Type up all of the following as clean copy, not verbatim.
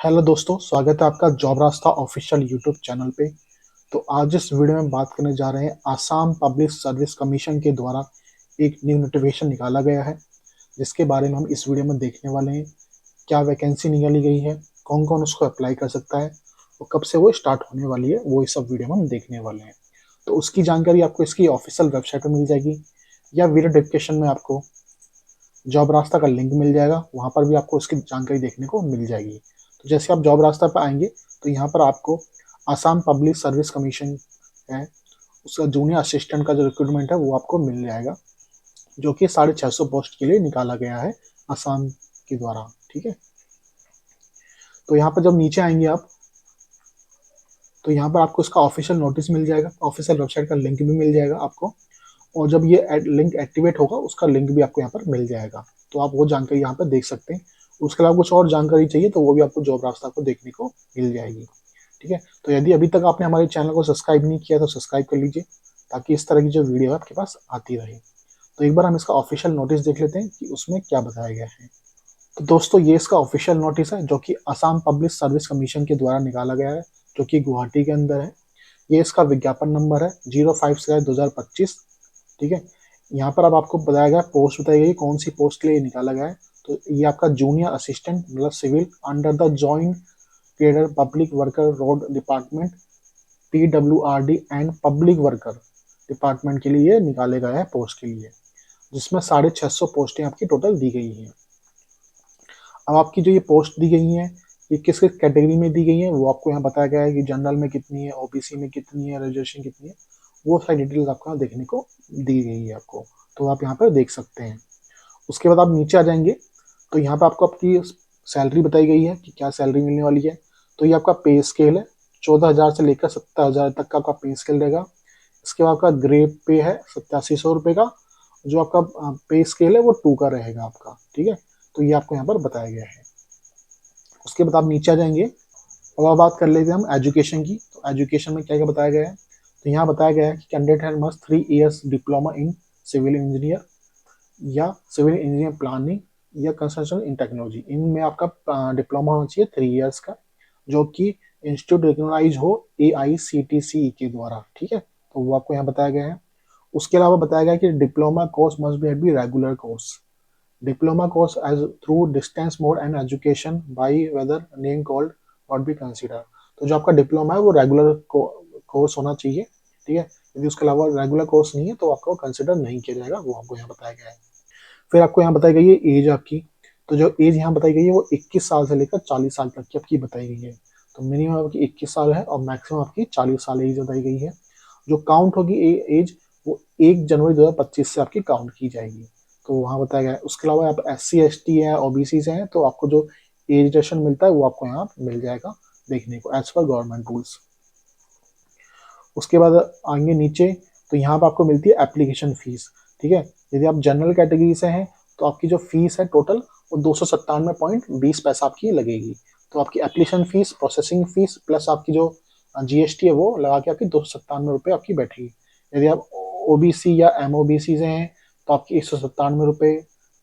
Hello दोस्तों, स्वागत है आपका जॉब रास्ता ऑफिशियल यूट्यूब चैनल पे। तो आज इस वीडियो में बात करने जा रहे हैं आसाम पब्लिक सर्विस कमीशन के द्वारा एक न्यू नोटिफिकेशन निकाला गया है, जिसके बारे में हम इस वीडियो में देखने वाले हैं। क्या वैकेंसी निकाली गई है, कौन कौन उसको अप्लाई कर सकता है और कब से वो स्टार्ट होने वाली है, वो इस सब वीडियो में हम देखने वाले हैं। तो उसकी जानकारी आपको इसकी ऑफिशियल वेबसाइट पर मिल जाएगी या वीडियो डिस्क्रिप्शन में आपको जॉब रास्ता का लिंक मिल जाएगा, वहाँ पर भी आपको इसकी जानकारी देखने को मिल जाएगी। तो जैसे आप जॉब रास्ता पर आएंगे तो यहाँ पर आपको आसाम पब्लिक सर्विस कमीशन है, उसका जूनियर असिस्टेंट का जो रिक्रूटमेंट है वो आपको मिल जाएगा, जो कि 650 पोस्ट के लिए निकाला गया है आसाम के द्वारा। ठीक है, तो यहाँ पर जब नीचे आएंगे आप तो यहाँ पर आपको इसका ऑफिशियल नोटिस मिल जाएगा, ऑफिशियल वेबसाइट का लिंक भी मिल जाएगा आपको, और जब ये लिंक एक्टिवेट होगा उसका लिंक भी आपको यहाँ पर मिल जाएगा, तो आप वो जानकारी यहाँ पर देख सकते हैं। उसके अलावा कुछ और जानकारी चाहिए तो वो भी आपको जॉब रास्ता को देखने को मिल जाएगी। ठीक है, तो यदि अभी तक आपने हमारे चैनल को सब्सक्राइब नहीं किया तो सब्सक्राइब कर लीजिए, ताकि इस तरह की जो वीडियो है आपके पास आती रहे। तो एक बार हम इसका ऑफिशियल नोटिस देख लेते हैं कि उसमें क्या बताया गया है। तो दोस्तों, ये इसका ऑफिशियल नोटिस है जो कि असम पब्लिक सर्विस कमीशन के द्वारा निकाला गया है, जो कि गुवाहाटी के अंदर है। ये इसका विज्ञापन नंबर है 05/2025। ठीक है, यहाँ पर अब आपको बताया गया, पोस्ट बताई गई कौन सी पोस्ट के लिए निकाला गया है। तो ये आपका जूनियर असिस्टेंट मतलब civil under the joint cadre public worker road department PWRD and public worker department के लिए निकाले गए हैं पोस्ट के लिए, जिसमें 650 पोस्टें आपकी टोटल दी गई हैं। अब आपकी जो ये पोस्ट दी गई हैं, ये किस किस कैटेगरी में दी गई हैं वो आपको यहाँ बताया गया है कि जनरल में कितनी है, ओबीसी में कितनी है, रिजर्वेशन कितनी है, वो सारी डिटेल्स आपको यहाँ देखने को दी गई है आपको, तो आप यहाँ पर देख सकते हैं। उसके बाद आप नीचे आ जाएंगे तो यहाँ पर आपको आपकी सैलरी बताई गई है कि क्या सैलरी मिलने वाली है। तो ये आपका पे स्केल है, 14,000 से लेकर 70,000 तक का आपका पे स्केल रहेगा। इसके बाद आपका ग्रे पे है 8700 रुपये का, जो आपका पे स्केल है वो 2 का रहेगा आपका। ठीक है, तो ये आपको यहाँ पर बताया गया है। उसके बाद आप नीचे आ जाएंगे, अब बात कर लेते हैं हम एजुकेशन की। तो एजुकेशन में क्या क्या बताया गया है, तो यहाँ बताया गया है कि candidate has must 3 years diploma in civil engineer या सिविल इंजीनियर प्लानिंग या कंस्ट्रक्शन इन टेक्नोलॉजी। इनमें आपका डिप्लोमा होना चाहिए 3 इयर्स का, जो कि इंस्टीट्यूट रिकॉग्नाइज हो AICTC के द्वारा। ठीक है, तो वो आपको यहाँ बताया गया है। उसके अलावा बताया गया कि diploma course must be regular course, diploma course as through distance mode and education by weather name called not be consider. तो जो आपका डिप्लोमा है वो रेगुलर कोर्स होना चाहिए। ठीक है, यदि उसके अलावा रेगुलर कोर्स नहीं है तो आपको कंसिडर नहीं किया जाएगा, वो आपको यहाँ बताया गया है। फिर आपको यहाँ बताई गई है एज आपकी। तो जो एज यहाँ बताई गई है वो 21 साल से लेकर 40 साल तक की आपकी बताई गई है। तो मिनिमम आपकी 21 साल है और मैक्सिमम आपकी 40 साल एज बताई गई है। जो काउंट होगी एज, वो 1 जनवरी 2025 से आपकी काउंट की जाएगी, तो वहाँ बताया गया है। उसके अलावा आप SC ST है, OBC से हैं, तो आपको जो एज रिडक्शन मिलता है वो आपको यहाँ मिल जाएगा देखने को एज पर गवर्नमेंट रूल्स। उसके बाद आएंगे नीचे तो यहाँ पर आपको मिलती है एप्लीकेशन फीस। ठीक है, यदि आप जनरल कैटेगरी से हैं तो आपकी जो फीस है टोटल वो 297.20 आपकी लगेगी। तो आपकी application fees, processing fees plus आपकी जो GST है वो लगा के आपकी 297 रुपये आपकी बैठेगी। यदि आप OBC या MOBC से हैं तो आपकी 197 रुपये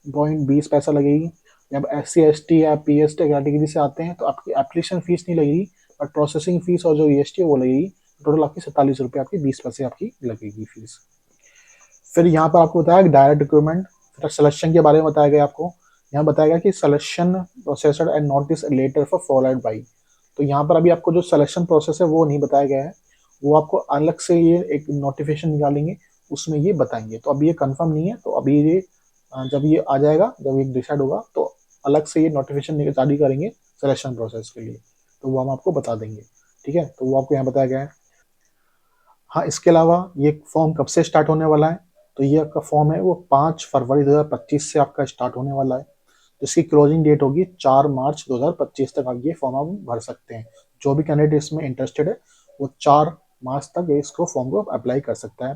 20 लगेगी। जब SC ST या PST कैटेगरी से आते हैं तो आपकी एप्लीकेशन फीस नहीं लगेगी, बट प्रोसेसिंग फीस और जो GST है वो लगेगी। टोटल आपकी 47 रुपये आपकी 20 आपकी लगेगी फीस। फिर यहाँ पर आपको बताया डायरेक्ट रिक्रूटमेंट, फिर सिलेक्शन के बारे में बताया गया आपको। यहाँ बताया गया कि selection processor and notice letter for followed by. तो यहाँ पर अभी आपको जो सिलेक्शन प्रोसेस है वो नहीं बताया गया है, वो आपको अलग से ये एक नोटिफिकेशन निकालेंगे, उसमें ये बताएंगे। तो अभी ये कंफर्म नहीं है, तो अभी ये जब ये आ जाएगा, जब ये डिसाइड होगा तो अलग से ये नोटिफिकेशन जारी करेंगे सिलेक्शन प्रोसेस के लिए, तो वो हम आपको बता देंगे। ठीक है, तो वो आपको यहाँ बताया गया है। हाँ, इसके अलावा ये फॉर्म कब से स्टार्ट होने वाला है, तो ये आपका फॉर्म है वो 5 फरवरी 2025 से आपका स्टार्ट होने वाला है, जिसकी क्लोजिंग डेट होगी 4 मार्च 2025 तक। आप ये फॉर्म आप भर सकते हैं। जो भी कैंडिडेट इसमें इंटरेस्टेड है वो 4 मार्च तक इसको फॉर्म को अप्लाई कर सकता है।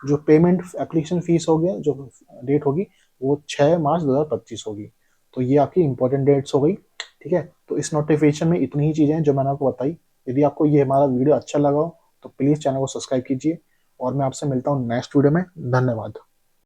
जो पेमेंट एप्लीकेशन फीस हो गया, जो डेट होगी वो 6 मार्च 2025 होगी। तो ये आपकी इंपॉर्टेंट डेट्स हो गई। ठीक है, तो इस नोटिफिकेशन में इतनी ही चीज़ें हैं जो मैंने आपको बताई। यदि आपको ये हमारा वीडियो अच्छा लगा हो तो प्लीज़ चैनल को सब्सक्राइब कीजिए, और मैं आपसे मिलता हूँ नेक्स्ट वीडियो में। धन्यवाद।